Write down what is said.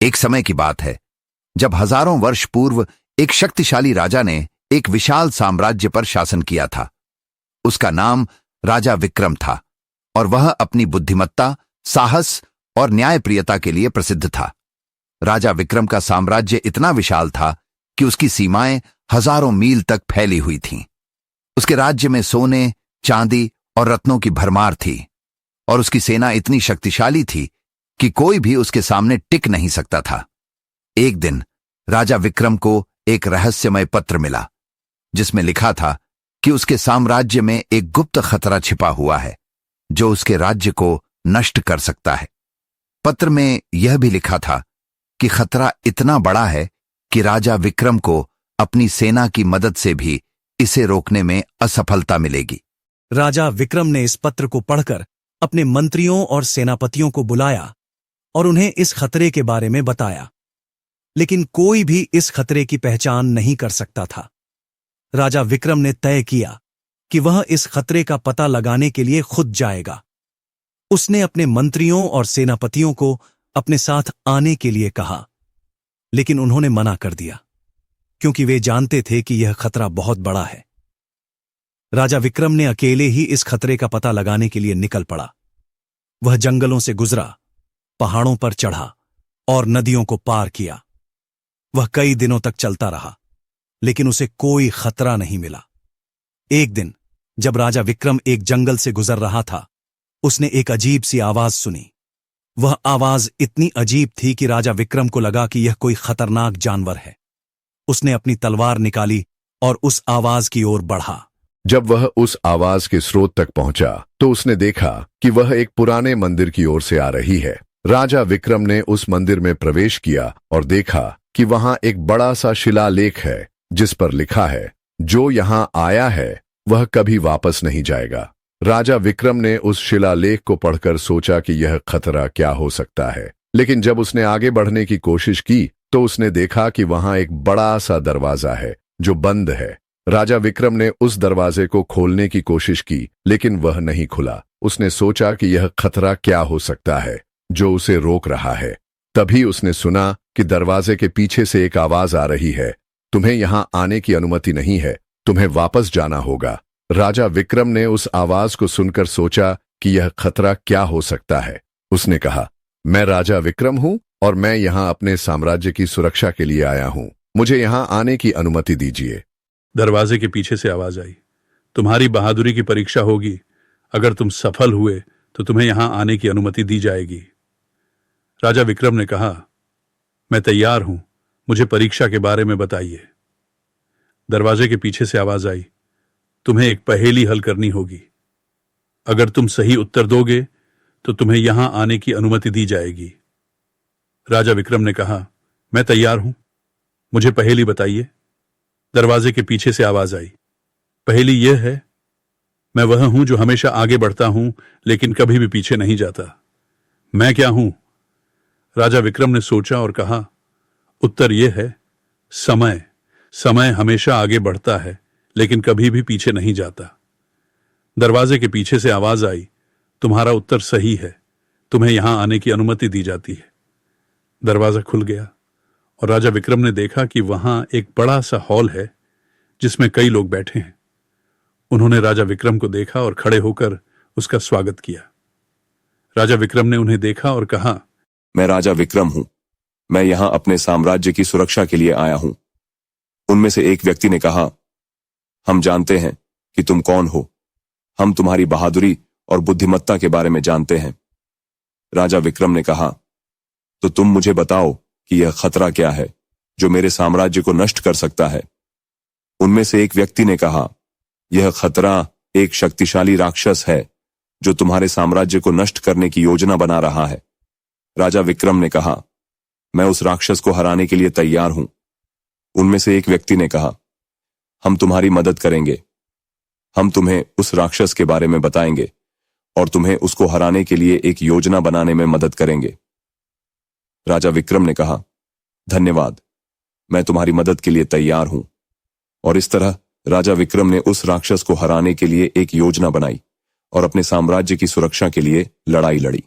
एक समय की बात है जब हजारों वर्ष पूर्व एक शक्तिशाली राजा ने एक विशाल साम्राज्य पर शासन किया था। उसका नाम राजा विक्रम था और वह अपनी बुद्धिमत्ता, साहस और न्यायप्रियता के लिए प्रसिद्ध था। राजा विक्रम का साम्राज्य इतना विशाल था कि उसकी सीमाएं हजारों मील तक फैली हुई थीं। उसके राज्य में सोने, चांदी और रत्नों की भरमार थी और उसकी सेना इतनी शक्तिशाली थी कि कोई भी उसके सामने टिक नहीं सकता था। एक दिन राजा विक्रम को एक रहस्यमय पत्र मिला जिसमें लिखा था कि उसके साम्राज्य में एक गुप्त खतरा छिपा हुआ है जो उसके राज्य को नष्ट कर सकता है। पत्र में यह भी लिखा था कि खतरा इतना बड़ा है कि राजा विक्रम को अपनी सेना की मदद से भी इसे रोकने में असफलता मिलेगी। राजा विक्रम ने इस पत्र को पढ़कर अपने मंत्रियों और सेनापतियों को बुलाया और उन्हें इस खतरे के बारे में बताया, लेकिन कोई भी इस खतरे की पहचान नहीं कर सकता था। राजा विक्रम ने तय किया कि वह इस खतरे का पता लगाने के लिए खुद जाएगा। उसने अपने मंत्रियों और सेनापतियों को अपने साथ आने के लिए कहा, लेकिन उन्होंने मना कर दिया क्योंकि वे जानते थे कि यह खतरा बहुत बड़ा है। राजा विक्रम ने अकेले ही इस खतरे का पता लगाने के लिए निकल पड़ा। वह जंगलों से गुजरा, पहाड़ों पर चढ़ा और नदियों को पार किया। वह कई दिनों तक चलता रहा, लेकिन उसे कोई खतरा नहीं मिला। एक दिन जब राजा विक्रम एक जंगल से गुजर रहा था, उसने एक अजीब सी आवाज सुनी। वह आवाज इतनी अजीब थी कि राजा विक्रम को लगा कि यह कोई खतरनाक जानवर है। उसने अपनी तलवार निकाली और उस आवाज की ओर बढ़ा। जब वह उस आवाज के स्रोत तक पहुंचा तो उसने देखा कि वह एक पुराने मंदिर की ओर से आ रही है। राजा विक्रम ने उस मंदिर में प्रवेश किया और देखा कि वहां एक बड़ा सा शिलालेख है जिस पर लिखा है, जो यहां आया है वह कभी वापस नहीं जाएगा। राजा विक्रम ने उस शिलालेख को पढ़कर सोचा कि यह खतरा क्या हो सकता है, लेकिन जब उसने आगे बढ़ने की कोशिश की तो उसने देखा कि वहां एक बड़ा सा दरवाजा है जो बंद है। राजा विक्रम ने उस दरवाजे को खोलने की कोशिश की, लेकिन वह नहीं खुला। उसने सोचा कि यह खतरा क्या हो सकता है जो उसे रोक रहा है। तभी उसने सुना कि दरवाजे के पीछे से एक आवाज आ रही है, तुम्हें यहां आने की अनुमति नहीं है, तुम्हें वापस जाना होगा। राजा विक्रम ने उस आवाज को सुनकर सोचा कि यह खतरा क्या हो सकता है। उसने कहा, मैं राजा विक्रम हूं और मैं यहां अपने साम्राज्य की सुरक्षा के लिए आया हूं। मुझे यहां आने की अनुमति दीजिए। दरवाजे के पीछे से आवाज आई, तुम्हारी बहादुरी की परीक्षा होगी। अगर तुम सफल हुए तो तुम्हें यहां आने की अनुमति दी जाएगी। राजा विक्रम ने कहा, मैं तैयार हूं, मुझे परीक्षा के बारे में बताइए। दरवाजे के पीछे से आवाज आई, तुम्हें एक पहेली हल करनी होगी। अगर तुम सही उत्तर दोगे तो तुम्हें यहां आने की अनुमति दी जाएगी। राजा विक्रम ने कहा, मैं तैयार हूं, मुझे पहेली बताइए। दरवाजे के पीछे से आवाज आई, पहेली यह है, मैं वह हूं जो हमेशा आगे बढ़ता हूं लेकिन कभी भी पीछे नहीं जाता। मैं क्या हूं? राजा विक्रम ने सोचा और कहा, उत्तर यह है, समय। समय हमेशा आगे बढ़ता है लेकिन कभी भी पीछे नहीं जाता। दरवाजे के पीछे से आवाज आई, तुम्हारा उत्तर सही है, तुम्हें यहां आने की अनुमति दी जाती है। दरवाजा खुल गया और राजा विक्रम ने देखा कि वहां एक बड़ा सा हॉल है जिसमें कई लोग बैठे हैं। उन्होंने राजा विक्रम को देखा और खड़े होकर उसका स्वागत किया। राजा विक्रम ने उन्हें देखा और कहा, मैं राजा विक्रम हूं, मैं यहां अपने साम्राज्य की सुरक्षा के लिए आया हूं। उनमें से एक व्यक्ति ने कहा, हम जानते हैं कि तुम कौन हो, हम तुम्हारी बहादुरी और बुद्धिमत्ता के बारे में जानते हैं। राजा विक्रम ने कहा, तो तुम मुझे बताओ कि यह खतरा क्या है जो मेरे साम्राज्य को नष्ट कर सकता है। उनमें से एक व्यक्ति ने कहा, यह खतरा एक शक्तिशाली राक्षस है जो तुम्हारे साम्राज्य को नष्ट करने की योजना बना रहा है। राजा विक्रम ने कहा, मैं उस राक्षस को हराने के लिए तैयार हूं। उनमें से एक व्यक्ति ने कहा, हम तुम्हारी मदद करेंगे, हम तुम्हें उस राक्षस के बारे में बताएंगे और तुम्हें उसको हराने के लिए एक योजना बनाने में मदद करेंगे। राजा विक्रम ने कहा, धन्यवाद, मैं तुम्हारी मदद के लिए तैयार हूं। और इस तरह राजा विक्रम ने उस राक्षस को हराने के लिए एक योजना बनाई और अपने साम्राज्य की सुरक्षा के लिए लड़ाई लड़ी।